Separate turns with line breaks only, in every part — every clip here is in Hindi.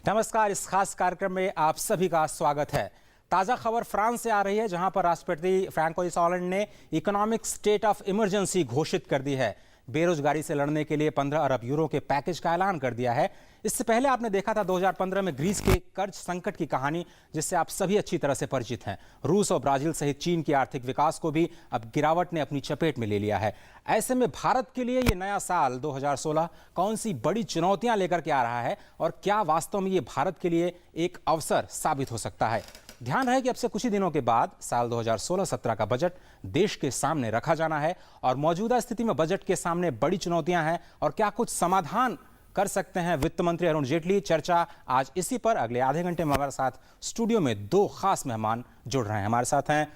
नमस्कार। इस खास कार्यक्रम में आप सभी का स्वागत है। ताजा खबर फ्रांस से आ रही है, जहां पर राष्ट्रपति फ्रांकोइस होलैंड ने इकोनॉमिक स्टेट ऑफ इमरजेंसी घोषित कर दी है। बेरोजगारी से लड़ने के लिए 15 अरब यूरो के पैकेज का ऐलान कर दिया है। इससे पहले आपने देखा था 2015 में ग्रीस के कर्ज संकट की कहानी, जिससे आप सभी अच्छी तरह से परिचित हैं। रूस और ब्राजील सहित चीन के आर्थिक विकास को भी अब गिरावट ने अपनी चपेट में ले लिया है। ऐसे में भारत के लिए ये नया साल 2016 कौन सी बड़ी चुनौतियां लेकर के आ रहा है और क्या वास्तव में ये भारत के लिए एक अवसर साबित हो सकता है? ध्यान रहे कि अब से कुछ ही दिनों के बाद साल 2016-17 का बजट देश के सामने रखा जाना है और मौजूदा स्थिति में बजट के सामने बड़ी चुनौतियां हैं और क्या कुछ समाधान कर सकते हैं वित्त मंत्री अरुण जेटली। चर्चा आज इसी पर अगले आधे घंटे में हमारे साथ स्टूडियो में दो खास मेहमान जुड़ रहे हैं। हमारे साथ हैं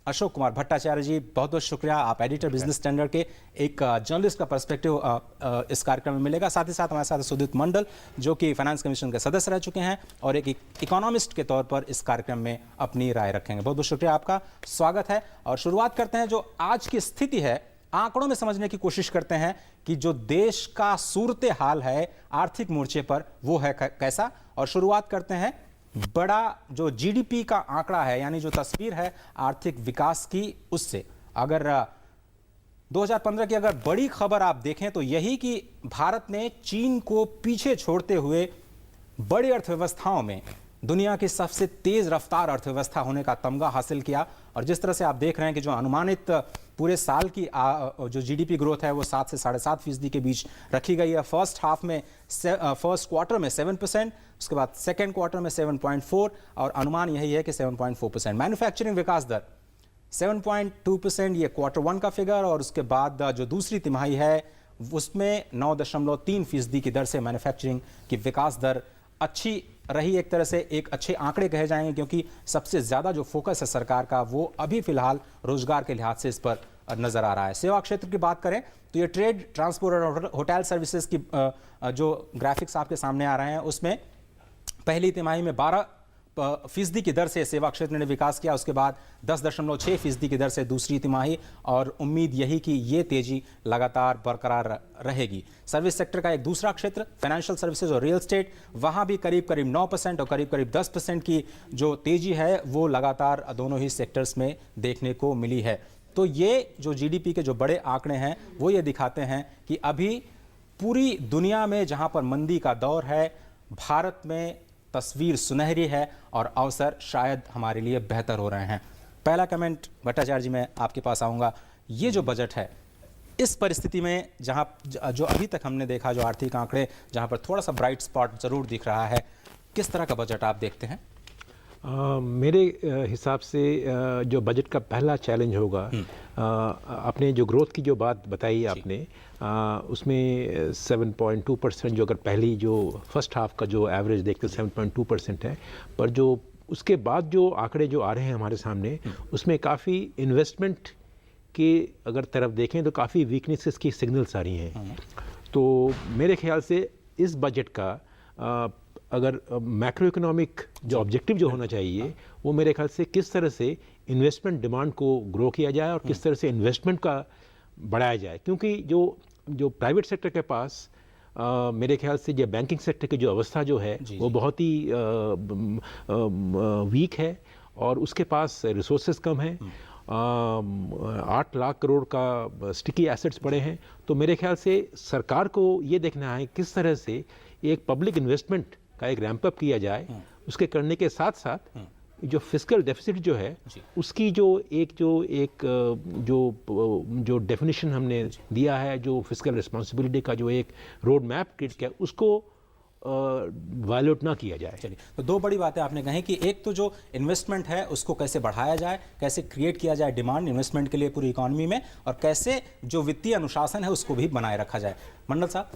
अशोक कुमार भट्टाचार्य जी, बहुत बहुत शुक्रिया। आप एडिटर बिजनेस स्टैंडर्ड के, एक जर्नलिस्ट का पर्सपेक्टिव इस कार्यक्रम में मिलेगा। साथ ही साथ हमारे साथ सुदीप मंडल, जो कि फाइनेंस कमीशन के सदस्य रह चुके हैं और एक इकोनॉमिस्ट के तौर पर इस कार्यक्रम में अपनी राय रखेंगे। बहुत बहुत शुक्रिया, आपका स्वागत है। और शुरुआत करते हैं जो आज की स्थिति है, आंकड़ों में समझने की कोशिश करते हैं कि जो देश का सूरत हाल है आर्थिक मोर्चे पर वो है कैसा। और शुरुआत करते हैं बड़ा जो जीडीपी का आंकड़ा है, यानी जो तस्वीर है आर्थिक विकास की, उससे। अगर 2015 की अगर बड़ी खबर आप देखें तो यही कि भारत ने चीन को पीछे छोड़ते हुए बड़ी अर्थव्यवस्थाओं में दुनिया की सबसे तेज रफ्तार अर्थव्यवस्था होने का तमगा हासिल किया। और जिस तरह से आप देख रहे हैं कि जो अनुमानित पूरे साल की जो जीडीपी ग्रोथ है वो 7 से 7.5% के बीच रखी गई है। फर्स्ट क्वार्टर में 7%, उसके बाद सेकेंड क्वार्टर में 7.4% और अनुमान यही है कि 7.4%। मैन्युफैक्चरिंग विकास दर 7.2%, ये Q1 का फिगर। और उसके बाद जो दूसरी तिमाही है उसमें 9.3% की दर से मैन्युफैक्चरिंग की विकास दर अच्छी रही। एक तरह से एक अच्छे आंकड़े कहे जाएंगे, क्योंकि सबसे ज्यादा जो फोकस है सरकार का वो अभी फिलहाल रोजगार के लिहाज से इस पर नजर आ रहा है। सेवा क्षेत्र की बात करें तो ये ट्रेड, ट्रांसपोर्ट और होटल सर्विसेज की जो ग्राफिक्स आपके सामने आ रहे हैं, उसमें पहली तिमाही में 12% की दर से सेवा क्षेत्र ने विकास किया। उसके बाद 10.6% की दर से दूसरी तिमाही, और उम्मीद यही कि ये तेजी लगातार बरकरार रहेगी। सर्विस सेक्टर का एक दूसरा क्षेत्र फाइनेंशियल सर्विसेज और रियल एस्टेट, वहां भी करीब 9% और करीब 10% की जो तेजी है वो लगातार दोनों ही सेक्टर्स में देखने को मिली है। तो ये जो जीडीपी के जो बड़े आंकड़े हैं वो ये दिखाते हैं कि अभी पूरी दुनिया में जहां पर मंदी का दौर है, भारत में तस्वीर सुनहरी है और अवसर शायद हमारे लिए बेहतर हो रहे हैं। पहला कमेंट भट्टाचार्य जी, मैं आपके पास आऊंगा। ये जो बजट है, इस परिस्थिति में जहां जो अभी तक हमने देखा जो आर्थिक आंकड़े, जहां पर थोड़ा सा ब्राइट स्पॉट जरूर दिख रहा है, किस तरह का बजट आप देखते हैं?
मेरे हिसाब से जो बजट का पहला चैलेंज होगा, आपने जो ग्रोथ की जो बात बताई आपने, उसमें 7.2% जो अगर पहली जो फर्स्ट हाफ का जो एवरेज देखते 7.2% है, पर जो उसके बाद जो आंकड़े जो आ रहे हैं हमारे सामने, उसमें काफ़ी इन्वेस्टमेंट के अगर तरफ देखें तो काफ़ी वीकनेसेस की सिग्नल्स आ रही हैं। तो मेरे ख्याल से इस बजट का अगर मैक्रो इकोनॉमिक जो ऑब्जेक्टिव जो होना चाहिए वो मेरे ख्याल से किस तरह से इन्वेस्टमेंट डिमांड को ग्रो किया जाए और किस तरह से इन्वेस्टमेंट का बढ़ाया जाए, क्योंकि जो प्राइवेट सेक्टर के पास मेरे ख्याल से जो बैंकिंग सेक्टर की जो अवस्था जो है वो बहुत ही वीक है और उसके पास रिसोर्सेज कम हैं। 8 लाख करोड़ का स्टिकी एसेट्स पड़े हैं। तो मेरे ख्याल से सरकार को ये देखना है किस तरह से एक पब्लिक इन्वेस्टमेंट का एक रैंप अप किया जाए। उसके करने के साथ साथ जो फिस्कल डेफिसिट जो है उसकी जो डेफिनेशन हमने दिया है, जो फिस्कल रिस्पॉन्सिबिलिटी का जो एक रोड मैप क्रिएट किया, उसको वायलेट ना किया जाए।
चलिए, तो दो बड़ी बातें आपने कही कि एक तो जो इन्वेस्टमेंट है उसको कैसे बढ़ाया जाए, कैसे क्रिएट किया जाए डिमांड इन्वेस्टमेंट के लिए पूरी इकोनॉमी में, और कैसे जो वित्तीय अनुशासन है उसको भी बनाए रखा जाए। मंडल साहब,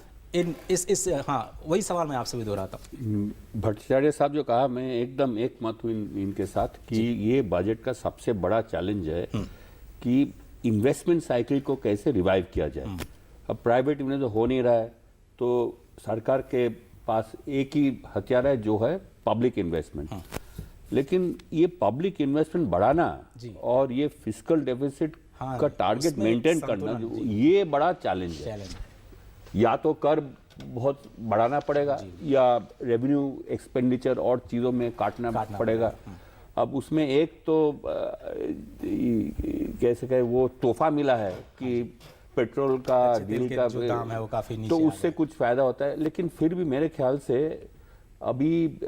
हाँ, वही सवाल मैं आपसे भी दोहराता हूँ।
भट्टाचार्य साहब जो कहा, मैं एकदम एक मत हूँ इनके साथ कि ये बजट का सबसे बड़ा चैलेंज है कि इन्वेस्टमेंट साइकिल को कैसे रिवाइव किया जाए। अब प्राइवेट इन्वेस्टमेंट हो नहीं रहा है तो सरकार के पास एक ही हथियार है जो है पब्लिक इन्वेस्टमेंट। लेकिन ये पब्लिक इन्वेस्टमेंट बढ़ाना और ये फिस्कल डेफिसिट का टारगेट मेंटेन करना, ये बड़ा चैलेंज है। या तो कर बहुत बढ़ाना पड़ेगा या रेवेन्यू एक्सपेंडिचर और चीज़ों में काटना पड़ेगा। अब उसमें एक तो कैसे कहे वो तोहफा मिला है कि पेट्रोल का डीजल का
जो दाम है वो काफी नीचे
तो
आ गया।
उससे कुछ फायदा होता है, लेकिन फिर भी मेरे ख्याल से अभी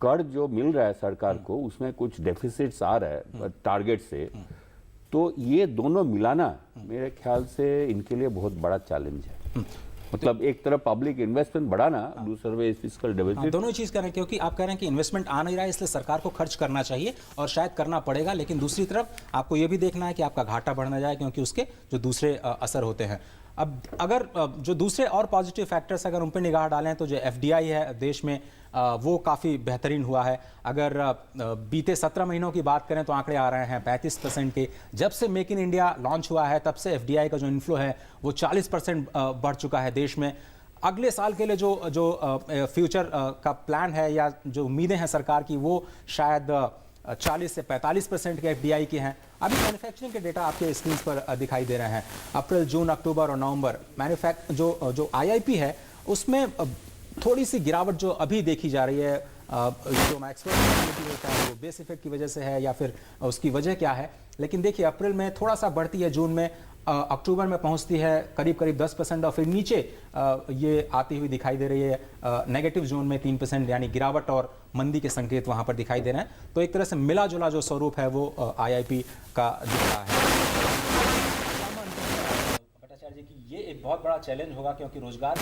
कर जो मिल रहा है सरकार को उसमें कुछ डेफिसिट्स आ रहा है टारगेट से, तो ये दोनों मिलाना मेरे ख्याल से इनके लिए बहुत बड़ा चैलेंज है। मतलब एक तरफ पब्लिक इन्वेस्टमेंट बढ़ाना, दूसरे फिस्कल डेफिसिट।
दोनों ही चीज कर रहे हैं, क्योंकि आप कह रहे हैं कि इन्वेस्टमेंट आ नहीं रहा है इसलिए सरकार को खर्च करना चाहिए और शायद करना पड़ेगा, लेकिन दूसरी तरफ आपको ये भी देखना है कि आपका घाटा बढ़ ना जाए, क्योंकि उसके जो दूसरे असर होते हैं। अब अगर जो दूसरे और पॉजिटिव फैक्टर्स अगर उन पर निगाह डालें तो जो एफडीआई है देश में वो काफ़ी बेहतरीन हुआ है। अगर बीते 17 महीनों की बात करें तो आंकड़े आ रहे हैं 35% के। जब से मेक इन इंडिया लॉन्च हुआ है तब से एफडीआई का जो इनफ्लो है वो 40% बढ़ चुका है देश में। अगले साल के लिए जो फ्यूचर का प्लान है या जो उम्मीदें हैं सरकार की वो शायद 40 से 45% के एफडीआई की हैं। अभी मैन्युफैक्चरिंग के डेटा आपके स्क्रीन पर दिखाई दे रहे हैं। अप्रैल, जून, अक्टूबर और नवंबर जो आईआईपी है उसमें थोड़ी सी गिरावट जो अभी देखी जा रही है, जो मैक्सवेल होता है वो बेस इफेक्ट की वजह से है या फिर उसकी वजह क्या है, लेकिन देखिए अप्रैल में थोड़ा सा बढ़ती है, जून में, अक्टूबर में पहुंचती है करीब 10% और फिर नीचे ये आती हुई दिखाई दे रही है। नेगेटिव जोन में 3% यानी गिरावट और मंदी के संकेत वहां पर दिखाई दे रहे हैं। तो एक तरह से मिला जुला जो स्वरूप है वो आईआईपी का दिख रहा है। भट्टाचार्य जी की ये एक बहुत बड़ा चैलेंज होगा, क्योंकि रोजगार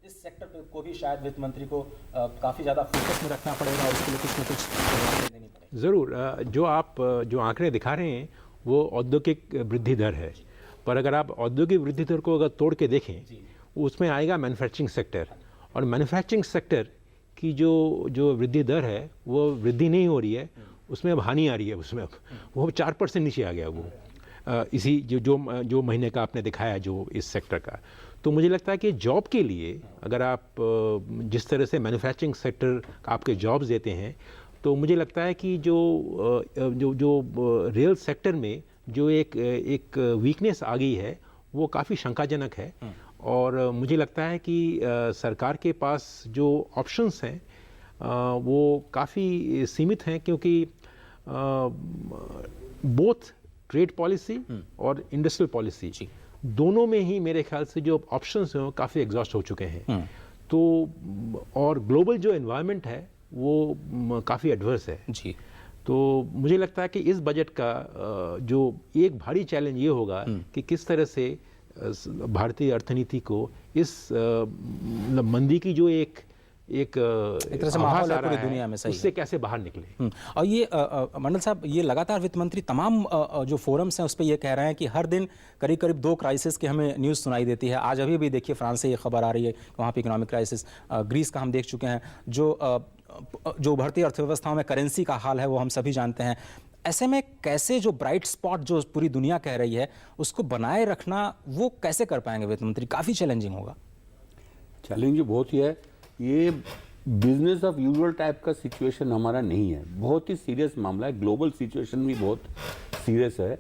इस सेक्टर को भी शायद वित्त मंत्री को काफी ज्यादा फोकस में रखना पड़ेगा और उसके लिए कुछ न कुछ देनी पड़ेगी।
ज़रूर, जो आप जो आंकड़े दिखा रहे हैं वो औद्योगिक वृद्धि दर है, पर अगर आप औद्योगिक वृद्धि दर को अगर तोड़ के देखें उसमें आएगा मैन्युफैक्चरिंग सेक्टर, और मैन्युफैक्चरिंग सेक्टर की जो वृद्धि दर है वो वृद्धि नहीं हो रही है, उसमें अब हानि आ रही है। उसमें अब वो 4% नीचे आ गया वो इसी जो महीने का आपने दिखाया जो इस सेक्टर का। तो मुझे लगता है कि जॉब के लिए अगर आप जिस तरह से मैन्युफैक्चरिंग सेक्टर आपके जॉब्स देते हैं, तो मुझे लगता है कि जो रियल सेक्टर में जो एक वीकनेस आ गई है वो काफ़ी शंकाजनक है। और मुझे लगता है कि सरकार के पास जो ऑप्शंस हैं वो काफ़ी सीमित हैं, क्योंकि बोथ ट्रेड पॉलिसी और इंडस्ट्रियल पॉलिसी दोनों में ही मेरे ख्याल से जो ऑप्शंस हैं वो काफ़ी एग्जॉस्ट हो चुके हैं। तो और ग्लोबल जो एनवायरनमेंट है वो काफ़ी एडवर्स है जी। तो मुझे लगता है कि इस बजट का जो एक भारी चैलेंज ये होगा कि किस तरह से भारतीय अर्थनीति को इस मंदी की जो एक तरह से माहौल है पूरी दुनिया में, सही उससे कैसे बाहर निकले।
और ये मंडल साहब, ये लगातार वित्त मंत्री तमाम जो फोरम्स हैं उस पर ये कह रहे हैं कि हर दिन करीब 2 क्राइसिस की हमें न्यूज़ सुनाई देती है। आज अभी भी देखिए फ्रांस से ये खबर आ रही है कि वहाँ पे इकोनॉमिक क्राइसिस, ग्रीस का हम देख चुके हैं, जो उभरती अर्थव्यवस्थाओं में करेंसी का हाल है वो हम सभी जानते हैं। ऐसे में कैसे जो ब्राइट स्पॉट जो पूरी दुनिया कह रही है उसको बनाए रखना, वो कैसे कर पाएंगे वित्त मंत्री? काफ़ी चैलेंजिंग होगा।
चैलेंज बहुत ही है। ये बिजनेस ऑफ यूजुअल टाइप का सिचुएशन हमारा नहीं है, बहुत ही सीरियस मामला है। ग्लोबल सिचुएशन भी बहुत सीरियस है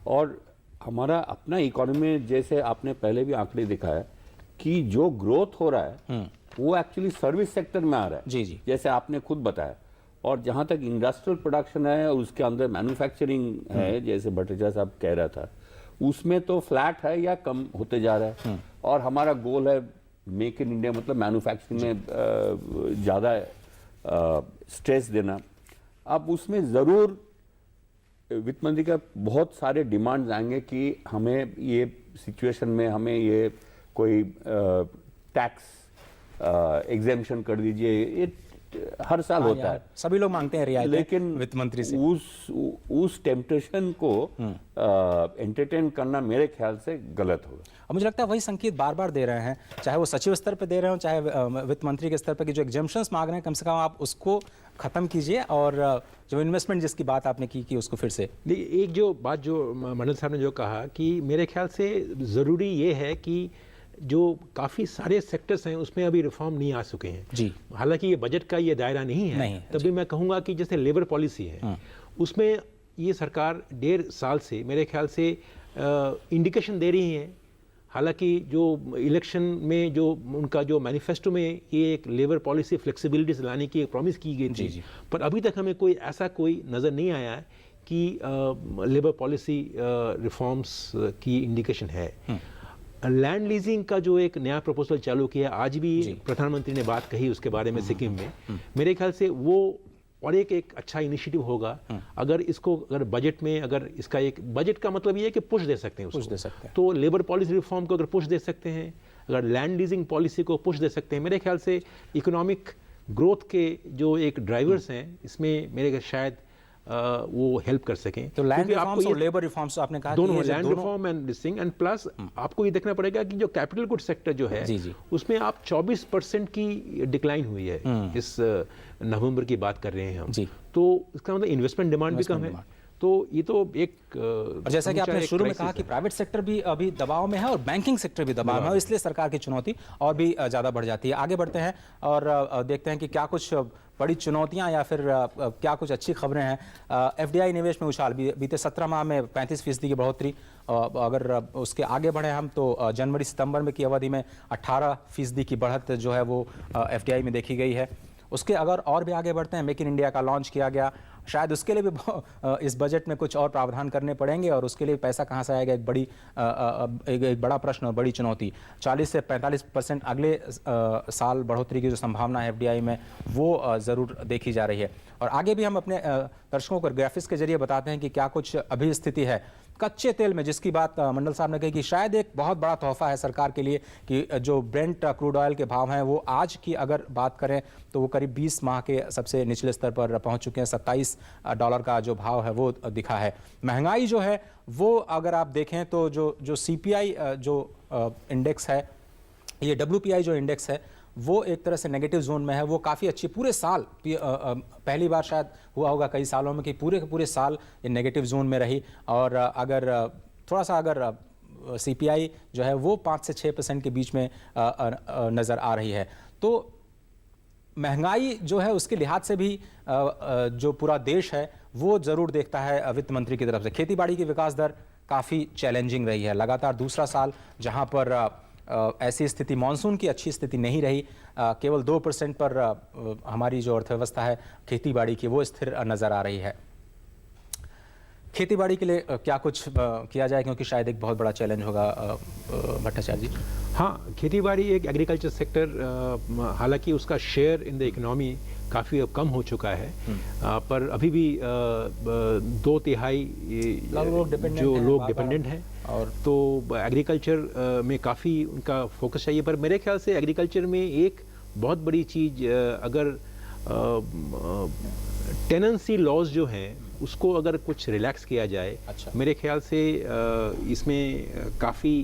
और हमारा अपना इकोनॉमी, जैसे आपने पहले भी आंकड़े दिखाया कि जो ग्रोथ हो रहा है वो एक्चुअली सर्विस सेक्टर में आ रहा है
जी।
जैसे आपने खुद बताया। और जहाँ तक इंडस्ट्रियल प्रोडक्शन है उसके अंदर मैन्युफैक्चरिंग है, जैसे भट्टाचार्य साहब कह रहा था, उसमें तो फ्लैट है या कम होते जा रहा है। और हमारा गोल है मेक इन इंडिया, मतलब मैन्युफैक्चरिंग में ज़्यादा स्ट्रेस देना। अब उसमें ज़रूर वित्त मंत्री का बहुत सारे डिमांड्स आएंगे कि हमें ये सिचुएशन में हमें ये कोई टैक्स एग्जेम्पशन कर दीजिए। ये हर साल होता है,
सभी लोग मांगते हैं रियायत,
लेकिन
वित्त मंत्री से
उस टेम्पटेशन को एंटरटेन करना मेरे ख्याल से गलत होगा।
और मुझे लगता है वही संकेत बार बार दे रहे हैं, चाहे वो सचिव स्तर पे दे रहे हो चाहे वित्त मंत्री के स्तर पे, कि जो एग्जेम्पशंस मांग रहे हैं कम से कम आप उसको खत्म कीजिए और जो इन्वेस्टमेंट जिसकी बात आपने की उसको फिर से।
एक जो बात जो मंडल साहब ने जो कहा कि मेरे ख्याल से ज़रूरी ये है कि जो काफ़ी सारे सेक्टर्स हैं उसमें अभी रिफॉर्म नहीं आ चुके हैं जी। हालांकि ये बजट का ये दायरा नहीं है, तभी मैं कहूँगा कि जैसे लेबर पॉलिसी है उसमें ये सरकार 1.5 साल से मेरे ख्याल से इंडिकेशन दे रही है, हालांकि जो इलेक्शन में जो उनका जो मैनिफेस्टो में ये एक लेबर पॉलिसी फ्लेक्सिबिलिटीज लाने की एक प्रॉमिस की गई थी, पर अभी तक हमें कोई ऐसा कोई नज़र नहीं आया है कि लेबर पॉलिसी रिफॉर्म्स की इंडिकेशन है। लैंड लीजिंग का जो एक नया प्रपोजल चालू किया, आज भी प्रधानमंत्री ने बात कही उसके बारे में सिक्किम में, मेरे ख्याल से वो और एक अच्छा इनिशिएटिव होगा। अगर इसको अगर बजट में, अगर इसका एक बजट का मतलब ये है कि पुश दे सकते हैं उसको,
पुश दे सकते हैं,
तो लेबर पॉलिसी रिफॉर्म को अगर पुश दे सकते हैं, अगर लैंड लीजिंग पॉलिसी को पुश दे सकते हैं, मेरे ख्याल से इकोनॉमिक ग्रोथ के जो एक ड्राइवर्स हैं इसमें मेरे शायद वो हेल्प कर सकें।
तो लैंड रिफॉर्म्स और लेबर रिफॉर्म्स आपने कहा
दोनों, land reform and this thing, and plus आपको ये देखना पड़ेगा कि जो कैपिटल गुड सेक्टर जो है उसमें आप 24% की डिक्लाइन हुई है इस नवंबर की बात कर रहे हैं हम, तो इसका मतलब इन्वेस्टमेंट डिमांड भी कम है। तो ये तो एक
और जैसा कि आपने शुरू में कहा कि प्राइवेट सेक्टर भी अभी दबाव में है और बैंकिंग सेक्टर भी दबाव में है, इसलिए सरकार की चुनौती और भी ज़्यादा बढ़ जाती है। आगे बढ़ते हैं और देखते हैं कि क्या कुछ बड़ी चुनौतियां या फिर क्या कुछ अच्छी खबरें हैं। एफडीआई निवेश में उछाल, बीते 17 माह में 35% की बढ़ोतरी। अगर उसके आगे बढ़े हम तो जनवरी सितंबर में की अवधि में 18% की बढ़त जो है वो एफडीआई में देखी गई है। उसके अगर और भी आगे बढ़ते हैं, मेक इन इंडिया का लॉन्च किया गया, शायद उसके लिए भी इस बजट में कुछ और प्रावधान करने पड़ेंगे और उसके लिए पैसा कहाँ से आएगा, एक बड़ा प्रश्न और बड़ी चुनौती। 40 से 45% अगले साल बढ़ोतरी की जो संभावना है एफडीआई में, वो ज़रूर देखी जा रही है। और आगे भी हम अपने दर्शकों को ग्राफिक्स के जरिए बताते हैं कि क्या कुछ अभी स्थिति है कच्चे तेल में, जिसकी बात मंडल साहब ने कही कि शायद एक बहुत बड़ा तोहफा है सरकार के लिए कि जो ब्रेंट क्रूड ऑयल के भाव हैं वो आज की अगर बात करें तो वो करीब 20 माह के सबसे निचले स्तर पर पहुंच चुके हैं। $27 का जो भाव है वो दिखा है। महंगाई जो है वो अगर आप देखें तो जो सीपीआई जो इंडेक्स है, ये WPI जो इंडेक्स है वो एक तरह से नेगेटिव जोन में है। वो काफ़ी अच्छी, पूरे साल पहली बार शायद हुआ होगा कई सालों में कि पूरे साल ये नेगेटिव जोन में रही। और अगर थोड़ा सा अगर सीपीआई जो है वो 5 से 6% के बीच में नज़र आ रही है। तो महंगाई जो है उसके लिहाज से भी जो पूरा देश है वो ज़रूर देखता है वित्त मंत्री की तरफ से। खेतीबाड़ी की विकास दर काफ़ी चैलेंजिंग रही है, लगातार दूसरा साल जहां पर ऐसी स्थिति, मानसून की अच्छी स्थिति नहीं रही, केवल 2% पर हमारी जो अर्थव्यवस्था है खेतीबाड़ी की वो स्थिर नज़र आ रही है। खेतीबाड़ी के लिए क्या कुछ किया जाए, क्योंकि शायद एक बहुत बड़ा चैलेंज होगा भट्टाचार्य जी?
हाँ, खेतीबाड़ी एक एग्रीकल्चर सेक्टर, हालांकि उसका शेयर इन द इकोनॉमी काफ़ी अब कम हो चुका है, पर अभी भी 2/3 जो लोग डिपेंडेंट हैं, और तो एग्रीकल्चर में काफ़ी उनका फोकस चाहिए। पर मेरे ख्याल से एग्रीकल्चर में एक बहुत बड़ी चीज़, अगर टेनेंसी लॉज जो हैं उसको अगर कुछ रिलैक्स किया जाए, मेरे ख्याल से इसमें काफ़ी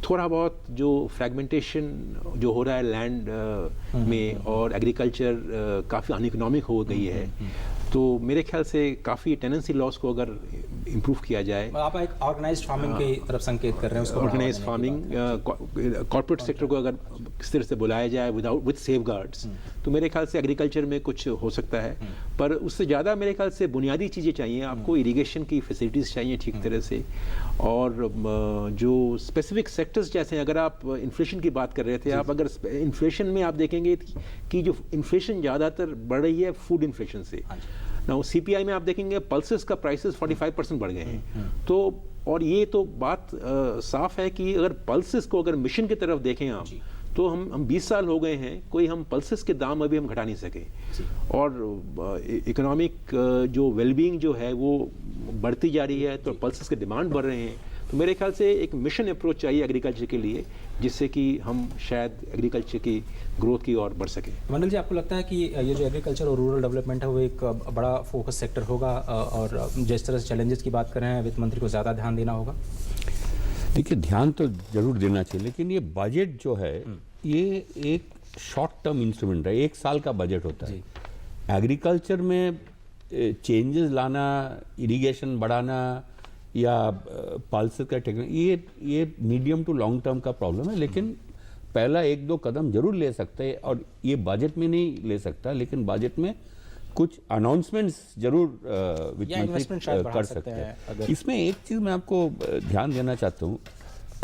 थोड़ा बहुत जो फ्रैगमेंटेशन जो हो रहा है लैंड में और एग्रीकल्चर काफ़ी अनइकोनॉमिक हो गई है, तो मेरे ख्याल से काफ़ी टेनेंसी लॉस को अगर इम्प्रूव किया जाए।
आप एक ऑर्गेनाइज्ड फार्मिंग की तरफ संकेत कर रहे हैं, उसको
ऑर्गेनाइज्ड फार्मिंग, कॉर्पोरेट सेक्टर को अगर किस तरह से बुलाया जाए विद सेफगार्ड्स, तो मेरे ख्याल से एग्रीकल्चर में कुछ हो सकता है। पर उससे ज़्यादा मेरे ख्याल से बुनियादी चीज़ें चाहिए, आपको इरिगेशन की फैसिलिटीज़ चाहिए ठीक तरह से, और जो स्पेसिफिक सेक्टर्स जैसे अगर आप इन्फ्लेशन की बात कर रहे थे, आप अगर इन्फ्लेशन में आप देखेंगे कि जो इन्फ्लेशन ज़्यादातर बढ़ रही है फूड इन्फ्लेशन से। नाउ सीपीआई में आप देखेंगे पल्सेस का प्राइसेस 45% बढ़ गए हैं। तो और ये तो बात साफ है कि अगर पल्सेस को अगर मिशन की तरफ देखें आप, तो हम 20 साल हो गए हैं, कोई हम पल्सेस के दाम अभी हम घटा नहीं सके, और इकोनॉमिक जो वेलबींग जो है वो बढ़ती जा रही है, तो पल्सेस के डिमांड बढ़ रहे हैं। तो मेरे ख्याल से एक मिशन अप्रोच चाहिए एग्रीकल्चर के लिए, जिससे कि हम शायद एग्रीकल्चर की ग्रोथ की ओर बढ़ सकें।
मंडल जी, आपको लगता है कि ये जो एग्रीकल्चर और रूरल डेवलपमेंट है वो एक बड़ा फोकस सेक्टर होगा, और जिस तरह से चैलेंजेस की बात कर रहे हैं वित्त मंत्री को ज़्यादा ध्यान देना होगा?
देखिए, ध्यान तो जरूर देना चाहिए, लेकिन ये बजट जो है ये एक शॉर्ट टर्म इंस्ट्रूमेंट है, 1 साल का बजट होता है। एग्रीकल्चर में चेंजेस लाना, इरिगेशन बढ़ाना या पल्सेस का टेक्निक, ये मीडियम टू लॉन्ग टर्म का प्रॉब्लम है। लेकिन पहला 1-2 कदम जरूर ले सकते हैं, और ये बजट में नहीं ले सकता, लेकिन बजट में कुछ अनाउंसमेंट्स जरूर वित्त मंत्री कर सकते हैं। इसमें एक चीज़ मैं आपको ध्यान देना चाहता हूँ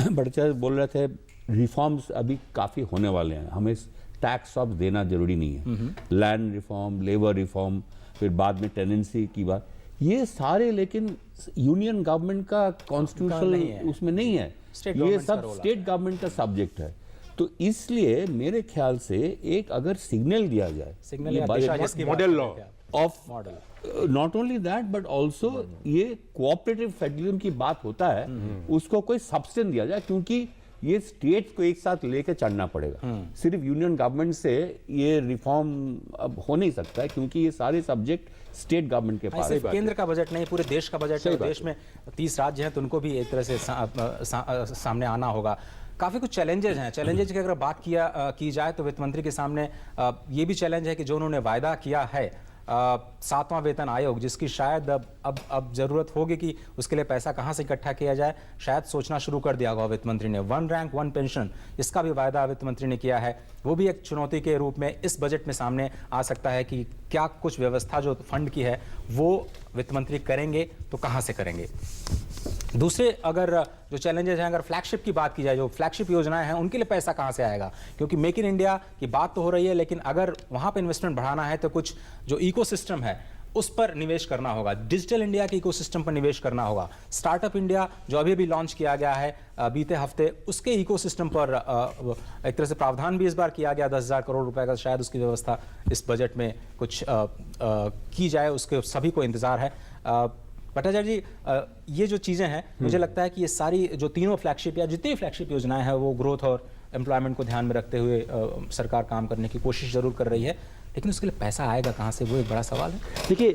भट्टाचार्य बोल रहे थे रिफॉर्म्स अभी काफ़ी होने वाले हैं, हमें टैक्स ऑफ देना जरूरी नहीं है, लैंड रिफॉर्म, लेबर रिफॉर्म, फिर बाद में टेनेंसी की बात, ये सारे लेकिन यूनियन गवर्नमेंट का कॉन्स्टिट्यूशनल उसमें नहीं है, ये सब स्टेट गवर्नमेंट का सब्जेक्ट है। तो इसलिए मेरे ख्याल से एक अगर सिग्नल दिया जाए,
model law
of not only that but also ये कोऑपरेटिव फेडरलिज्म की बात होता है, उसको कोई सब्सटेंस दिया जाए, क्योंकि ये स्टेट्स को एक साथ लेके चलना पड़ेगा। सिर्फ यूनियन गवर्नमेंट से ये रिफॉर्म अब हो नहीं सकता है, क्योंकि ये सारे सब्जेक्ट स्टेट गवर्नमेंट के पास है।
केंद्र का बजट नहीं, पूरे देश का बजट है। देश में 30 राज्य हैं, तो उनको भी एक तरह से सामने आना होगा। काफ़ी कुछ चैलेंजेस हैं। चैलेंजेस की अगर बात की जाए तो वित्त मंत्री के सामने ये भी चैलेंज है कि जो उन्होंने वायदा किया है 7वां वेतन आयोग, जिसकी शायद अब जरूरत होगी कि उसके लिए पैसा कहां से इकट्ठा किया जाए, शायद सोचना शुरू कर दिया होगा वित्त मंत्री ने। 1 रैंक 1 पेंशन, इसका भी वायदा वित्त मंत्री ने किया है, वो भी एक चुनौती के रूप में इस बजट में सामने आ सकता है कि क्या कुछ व्यवस्था जो फंड की है वो वित्त मंत्री करेंगे तो कहां से करेंगे। दूसरे अगर जो चैलेंजेस हैं, अगर फ्लैगशिप की बात की जाए, जो फ्लैगशिप योजनाएं हैं उनके लिए पैसा कहां से आएगा, क्योंकि मेक इन इंडिया की बात तो हो रही है, लेकिन अगर वहां पे इन्वेस्टमेंट बढ़ाना है तो कुछ जो इकोसिस्टम है उस पर निवेश करना होगा, डिजिटल इंडिया के इकोसिस्टम पर निवेश करना होगा। स्टार्टअप इंडिया जो अभी भी लॉन्च किया गया है बीते हफ्ते, उसके इकोसिस्टम पर एक तरह से प्रावधान भी इस बार किया गया 10,000 करोड़ रुपए का, शायद उसकी व्यवस्था इस बजट में कुछ की जाए, उसके सभी को इंतजार है। भट्टाचार्य जी, ये जो चीज़ें हैं, मुझे लगता है कि ये सारी जो तीनों फ्लैगशिप या जितनी फ्लैगशिप योजनाएं हैं वो ग्रोथ और एम्प्लॉयमेंट को ध्यान में रखते हुए सरकार काम करने की कोशिश जरूर कर रही है, लेकिन उसके लिए पैसा आएगा कहाँ से, वो एक बड़ा सवाल है।
देखिए,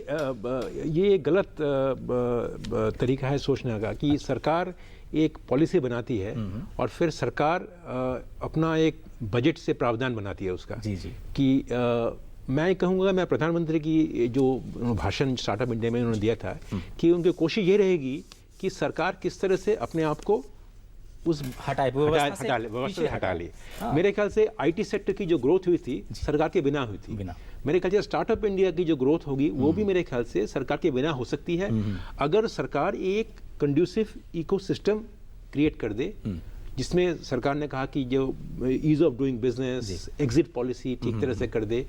ये एक गलत तरीका है सोचने का कि सरकार एक पॉलिसी बनाती है और फिर सरकार अपना एक बजट से प्रावधान बनाती है उसका।
जी
कि मैं कहूँगा, मैं प्रधानमंत्री की जो भाषण स्टार्टअप इंडिया में उन्होंने दिया था कि उनकी कोशिश ये रहेगी कि सरकार किस तरह से अपने आप को उस व्यवस्था से हटा ले। मेरे ख्याल से आईटी सेक्टर की जो ग्रोथ हुई थी सरकार के बिना हुई थी। मेरे ख्याल से स्टार्टअप इंडिया की जो ग्रोथ होगी वो भी मेरे ख्याल से सरकार के बिना हो सकती है, अगर सरकार एक कंड्यूसिव इकोसिस्टम क्रिएट कर दे, जिसमें सरकार ने कहा कि जो ease of doing business, exit policy ठीक तरह से कर दे।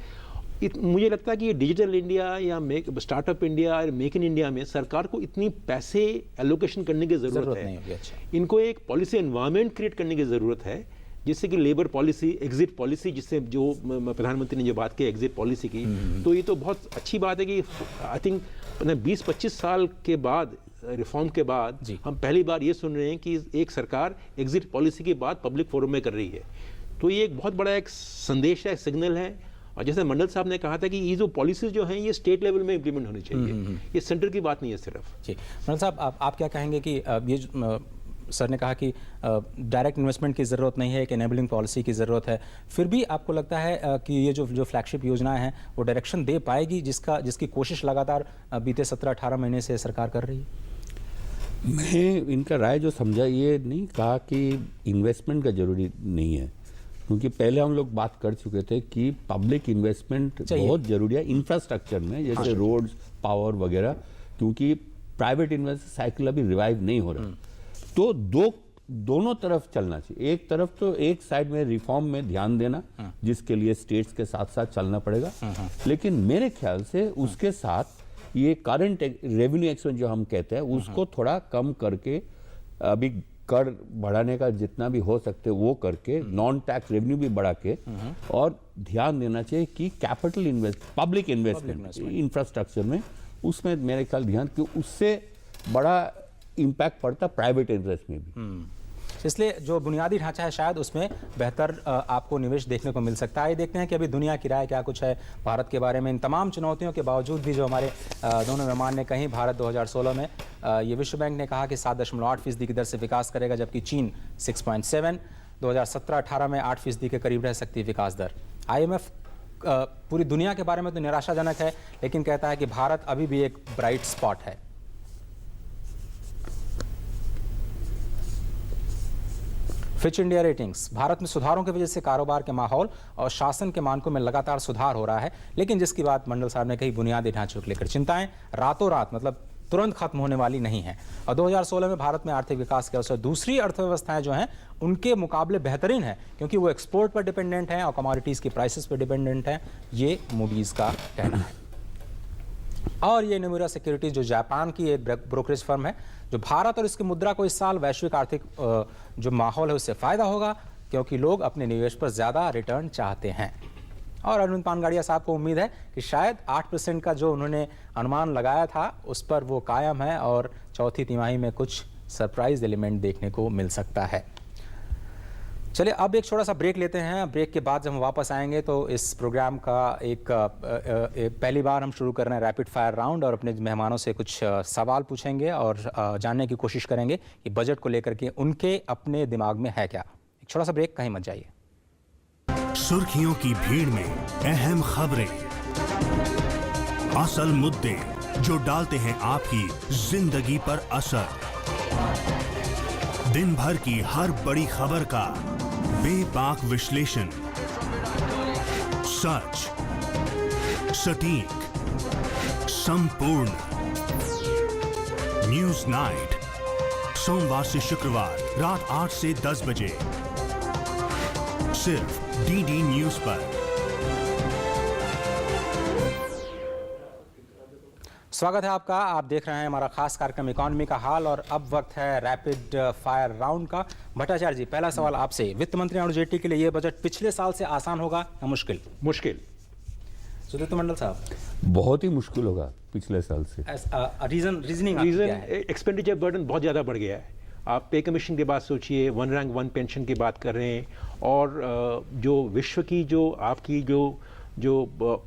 मुझे लगता है कि ये डिजिटल इंडिया या स्टार्टअप इंडिया और मेक इन इंडिया में सरकार को इतनी पैसे एलोकेशन करने की जरूरत नहीं है। इनको एक पॉलिसी एनवायरनमेंट क्रिएट करने की जरूरत है, जिससे कि लेबर पॉलिसी, एग्जिट पॉलिसी, जिससे जो प्रधानमंत्री ने जो बात की एग्जिट पॉलिसी की, तो ये तो बहुत अच्छी बात है कि आई थिंक 20-25 साल के बाद, रिफॉर्म के बाद हम पहली बार ये सुन रहे हैं कि एक सरकार एग्जिट पॉलिसी की बात पब्लिक फोरम में कर रही है। तो ये एक बहुत बड़ा एक संदेश है, सिग्नल है। और जैसे मंडल साहब ने कहा था कि ये जो पॉलिसीज जो हैं ये स्टेट लेवल में इम्प्लीमेंट होनी चाहिए, ये सेंटर की बात नहीं है सिर्फ।
जी मंडल साहब, आप क्या कहेंगे कि ये सर ने कहा कि डायरेक्ट इन्वेस्टमेंट की ज़रूरत नहीं है, एक एनेबलिंग पॉलिसी की ज़रूरत है, फिर भी आपको लगता है कि ये जो फ्लैगशिप योजनाएं हैं वो डायरेक्शन दे पाएगी, जिसकी कोशिश लगातार बीते 17-18 महीने से सरकार कर रही है?
मैं इनका राय जो समझा, ये नहीं कहा कि इन्वेस्टमेंट का जरूरी नहीं है, क्योंकि पहले हम लोग बात कर चुके थे कि पब्लिक इन्वेस्टमेंट बहुत जरूरी है इंफ्रास्ट्रक्चर में, जैसे रोड्स, पावर वगैरह, क्योंकि प्राइवेट इन्वेस्टमेंट साइकिल अभी रिवाइव नहीं हो रहा। तो दोनों तरफ चलना चाहिए। एक तरफ तो एक साइड में रिफॉर्म में ध्यान देना, जिसके लिए स्टेट्स के साथ साथ चलना पड़ेगा, लेकिन मेरे ख्याल से उसके साथ ये करंट रेवेन्यू एक्सपेंस जो हम कहते हैं उसको थोड़ा कम करके, अभी कर बढ़ाने का जितना भी हो सकते वो करके, नॉन टैक्स रेवेन्यू भी बढ़ा के, और ध्यान देना चाहिए कि कैपिटल पब्लिक इन्वेस्टमेंट इंफ्रास्ट्रक्चर में, उसमें मेरे ख्याल ध्यान, कि उससे बड़ा इम्पैक्ट पड़ता प्राइवेट इन्वेस्ट में भी।
इसलिए जो बुनियादी ढांचा है शायद उसमें बेहतर आपको निवेश देखने को मिल सकता है। देखते हैं कि अभी दुनिया की राय क्या कुछ है भारत के बारे में। इन तमाम चुनौतियों के बावजूद भी जो हमारे दोनों मेहमान ने कही, भारत 2016 में ये विश्व बैंक ने कहा कि 7.8% की दर से विकास करेगा, जबकि चीन 6.7, 2017-18 में 8% के करीब रह सकती है विकास दर। IMF पूरी दुनिया के बारे में तो निराशाजनक है, लेकिन कहता है कि भारत अभी भी एक ब्राइट स्पॉट है। फिच इंडिया रेटिंग्स, भारत में सुधारों की वजह से कारोबार के माहौल और शासन के मानकों में लगातार सुधार हो रहा है, लेकिन जिसकी बात मंडल साहब ने कही, बुनियादी ढांचे को लेकर चिंताएं रातों रात, मतलब तुरंत खत्म होने वाली नहीं है। और 2016 में भारत में आर्थिक विकास के अवसर दूसरी अर्थव्यवस्थाएं जो हैं उनके मुकाबले बेहतरीन है, क्योंकि वो एक्सपोर्ट पर डिपेंडेंट हैं और कमोडिटीज़ की प्राइसेस पर डिपेंडेंट हैं, ये मूडीज़ का कहना है। और ये नोमुरा सिक्योरिटीज जो जापान की एक ब्रोकरेज फर्म है, जो भारत और इसकी मुद्रा को इस साल वैश्विक आर्थिक जो माहौल है उससे फायदा होगा, क्योंकि लोग अपने निवेश पर ज़्यादा रिटर्न चाहते हैं। और अरविंद पानगाड़िया साहब को उम्मीद है कि शायद 8% का जो उन्होंने अनुमान लगाया था उस पर वो कायम है और चौथी तिमाही में कुछ सरप्राइज एलिमेंट देखने को मिल सकता है। चलिए अब एक छोटा सा ब्रेक लेते हैं। ब्रेक के बाद जब हम वापस आएंगे तो इस प्रोग्राम का एक पहली बार हम शुरू कर रहे हैं रैपिड फायर राउंड, और अपने मेहमानों से कुछ सवाल पूछेंगे और जानने की कोशिश करेंगे कि बजट को लेकर के उनके अपने दिमाग में है क्या। एक छोटा सा ब्रेक, कहीं मत जाइए।
सुर्खियों की भीड़ में अहम खबरें, असल मुद्दे जो डालते हैं आपकी जिंदगी पर असर, दिन भर की हर बड़ी खबर का बेबाक विश्लेषण, सच, सटीक, संपूर्ण। न्यूज नाइट, सोमवार से शुक्रवार रात 8 से 10 बजे, सिर्फ डीडी न्यूज पर।
स्वागत है आपका। आप देख रहे हैं हमारा खास कार्यक्रम इकोनॉमी का हाल, और अब वक्त है रैपिड फायर राउंड का। भट्टाचार्य जी, पहला सवाल आपसे। वित्त मंत्री अरुण जेटली के लिए ये बजट पिछले साल से आसान होगा या मुश्किल?
मुश्किल।
सुदीप्त मंडल साहब,
बहुत ही मुश्किल होगा पिछले साल से।
रीजनिंग
एक्सपेंडिचर बर्डन बहुत ज़्यादा बढ़ गया है। आप पे कमीशन की बात सोचिए, वन रैंक वन पेंशन की बात कर रहे हैं, और जो विश्व की जो आपकी जो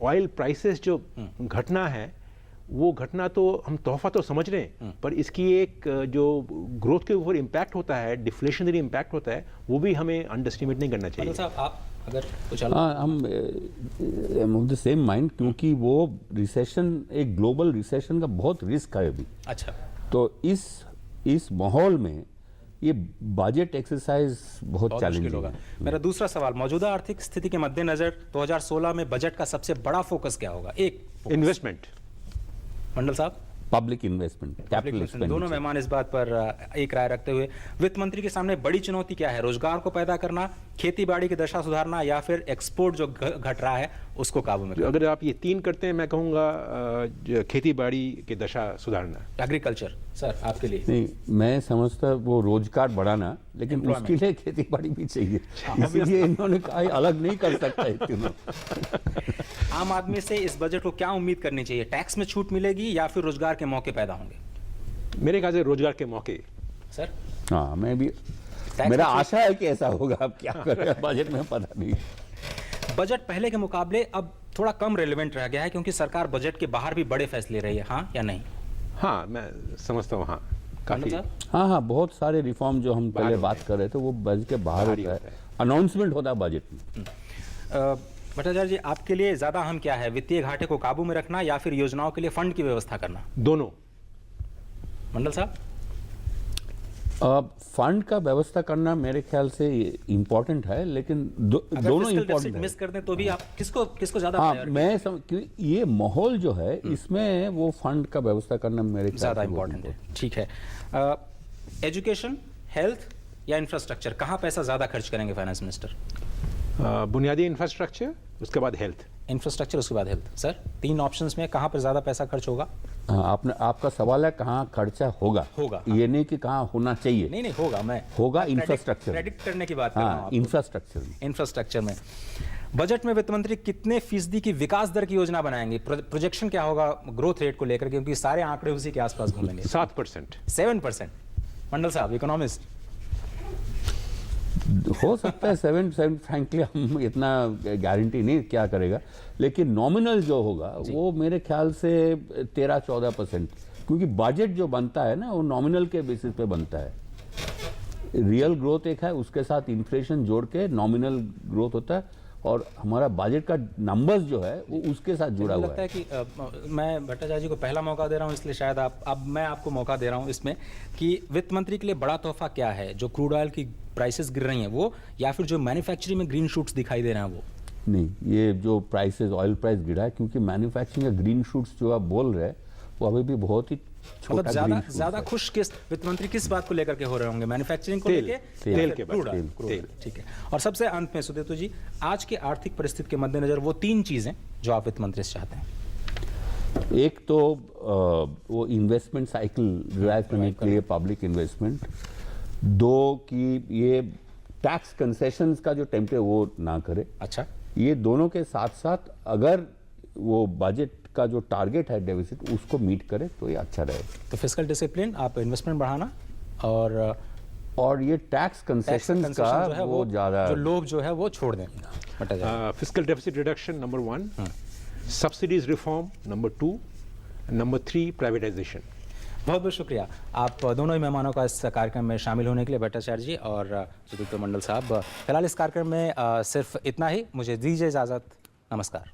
ऑयल प्राइसेस जो घटना है, वो घटना तो हम तोहफा तो समझ रहे हैं, पर इसकी एक जो ग्रोथ के ऊपर इम्पैक्ट होता है, डिफ्लेशनरी इम्पैक्ट होता है, वो भी हमें अंडरस्टिमेट नहीं करना चाहिए।
साहब, आप अगर कुछ
हम द सेम माइंड, क्योंकि वो रिसेशन, एक ग्लोबल रिसेशन का बहुत रिस्क है अभी।
अच्छा,
तो इस माहौल में ये बजट एक्सरसाइज बहुत चैलेंजिंग
होगा।
है।
मेरा दूसरा सवाल, मौजूदा आर्थिक स्थिति के मद्देनजर 2016 में बजट का सबसे बड़ा फोकस क्या होगा? एक
इन्वेस्टमेंट।
मंडल साहब?
पब्लिक इन्वेस्टमेंट, कैपिटल
दोनों
एक्सपेंडिचर।
मेहमान इस बात पर एक राय रखते हुए, वित्त मंत्री के सामने बड़ी चुनौती क्या है? रोजगार को पैदा करना, खेती बाड़ी की दशा सुधारना, या फिर एक्सपोर्ट जो घट रहा है उसको काबू में करना?
अगर आप ये तीन करते हैं, मैं कहूँगा खेती बाड़ी की दशा सुधारना।
एग्रीकल्चर सर आपके लिए?
नहीं, मैं समझता वो रोजगार बढ़ाना, लेकिन उसके लिए खेती बाड़ी भी चाहिए, इसलिए इन्होंने कहा अलग नहीं कर सकता है तीनों।
आम आदमी से इस बजट को क्या उम्मीद करनी चाहिए? टैक्स में छूट मिलेगी या फिर रोजगार के मौके पैदा होंगे?
मेरे ख्याल से रोजगार के मौके।
सर?
हाँ, मैं भी, मेरा आशा है कि ऐसा होगा। अब क्या करेगा बजट में पता नहीं।
बजट पहले के मुकाबले अब थोड़ा कम रेलेवेंट रह गया है, क्योंकि सरकार बजट के बाहर भी बड़े फैसले रही है, हाँ या नहीं?
हाँ, मैं समझता हूँ, हाँ, काफी।
हाँ, बहुत सारे रिफॉर्म जो हम पहले बात कर रहे थे वो बजट के बाहर होता है, अनाउंसमेंट होता है बजट में।
भट्टाचार्य जी, आपके लिए ज्यादा अहम क्या है? वित्तीय घाटे को काबू में रखना या फिर योजनाओं के लिए फंड की व्यवस्था करना?
दोनों।
मंडल साहब?
फंड का व्यवस्था करना मेरे ख्याल से इम्पोर्टेंट है, लेकिन दोनों इम्पोर्टेंट है।
मिस कर दें तो भी आप किसको ज्यादा?
हाँ, मैं क्योंकि ये माहौल जो है इसमें वो फंड का व्यवस्था करना मेरे ख्याल
ज्यादा
से
इम्पोर्टेंट है। ठीक है, एजुकेशन, हेल्थ या इंफ्रास्ट्रक्चर, कहाँ पैसा ज्यादा खर्च करेंगे फाइनेंस मिनिस्टर?
बुनियादी इंफ्रास्ट्रक्चर, उसके बाद हेल्थ।
इंफ्रास्ट्रक्चर, उसके बाद हेल्थ। सर, तीन ऑप्शंस में कहाँ पर ज्यादा पैसा खर्च होगा?
आपका सवाल है कहाँ खर्चा होगा?
हाँ।
ये नहीं कि कहाँ होना चाहिए।
नहीं होगा, मैं
होगा इंफ्रास्ट्रक्चर,
प्रेडिक्ट करने की बात कर रहा हूँ।
इंफ्रास्ट्रक्चर में
बजट में वित्त मंत्री कितने फीसदी की विकास दर की योजना बनाएंगे? प्रोजेक्शन क्या होगा ग्रोथ रेट को लेकर, क्योंकि सारे आंकड़े उसी के आसपास घूमेंगे।
7%।
7%। मंडल साहब, इकोनॉमिस्ट?
हो सकता है 7%, फ्रैंकली हम इतना गारंटी नहीं क्या करेगा, लेकिन नॉमिनल जो होगा वो मेरे ख्याल से 13-14%, क्योंकि बजट जो बनता है ना वो नॉमिनल के बेसिस पे बनता है। रियल ग्रोथ एक है, उसके साथ इन्फ्लेशन जोड़ के नॉमिनल ग्रोथ होता है, और हमारा बजट का नंबर्स जो है वो उसके साथ जुड़ा हुआ है।
लगता है कि मैं भट्टाचार्य जी को पहला मौका दे रहा हूं, इसलिए शायद अब मैं आपको मौका दे रहा हूं इसमें कि वित्त मंत्री के लिए बड़ा तोहफा क्या है? जो क्रूड ऑयल की प्राइसेस गिर रही हैं वो, या फिर जो मैन्युफैक्चरिंग में ग्रीन शूट्स दिखाई दे रहे हैं वो?
नहीं, ये जो प्राइसेस, ऑयल प्राइस गिरा है, क्योंकि मैन्युफैक्चरिंग का ग्रीन शूट्स जो आप बोल रहे हैं वो अभी भी बहुत ही
मतलब ज्यादा
green food
ज्यादा
है।
खुश किस वित्त मंत्री किस बात को लेकर के हो रहे होंगे, मैन्युफैक्चरिंग को
तेल,
लेके
तेल
या फिर
के
क्रूड
बाद,
ऑयल?
तेल,
क्रूड
तेल।
ऑयल, ठीक है। और सबसे अंत में सुदेतु जी, आज की आर्थिक परिस्थिति के मद्देनजर वो 3 चीजें जो आप वित्त मंत्री से चाहते हैं।
एक तो वो इन्वेस्टमेंट साइकिल रिवाइव करने के लिए पब्लिक इन्वेस्टमेंट, 2 कि ये टैक्स कंसेशंस का जो टेम्पलेट वो ना करे।
अच्छा,
ये दोनों के साथ साथ अगर वो बजट का जो टारगेट है डेफिसिट उसको मीट करे तो ये अच्छा रहेगा।
तो फिस्कल डिसिप्लिन, आप इन्वेस्टमेंट बढ़ाना और
ये टैक्स कंसेशंस
concession
का
जो है
वो ज्यादा
जो लोभ जो है वो छोड़ दें, हटा जाए।
Fiscal deficit reduction number 1, subsidies reform number 2, number 3 privatisation.
बहुत बहुत शुक्रिया आप दोनों ही मेहमानों का इस कार्यक्रम में शामिल होने के लिए, भट्टाचार्य जी और सुदीप्त मंडल साहब। फिलहाल इस कार्यक्रम में सिर्फ इतना ही, मुझे दीजिए इजाज़त, नमस्कार।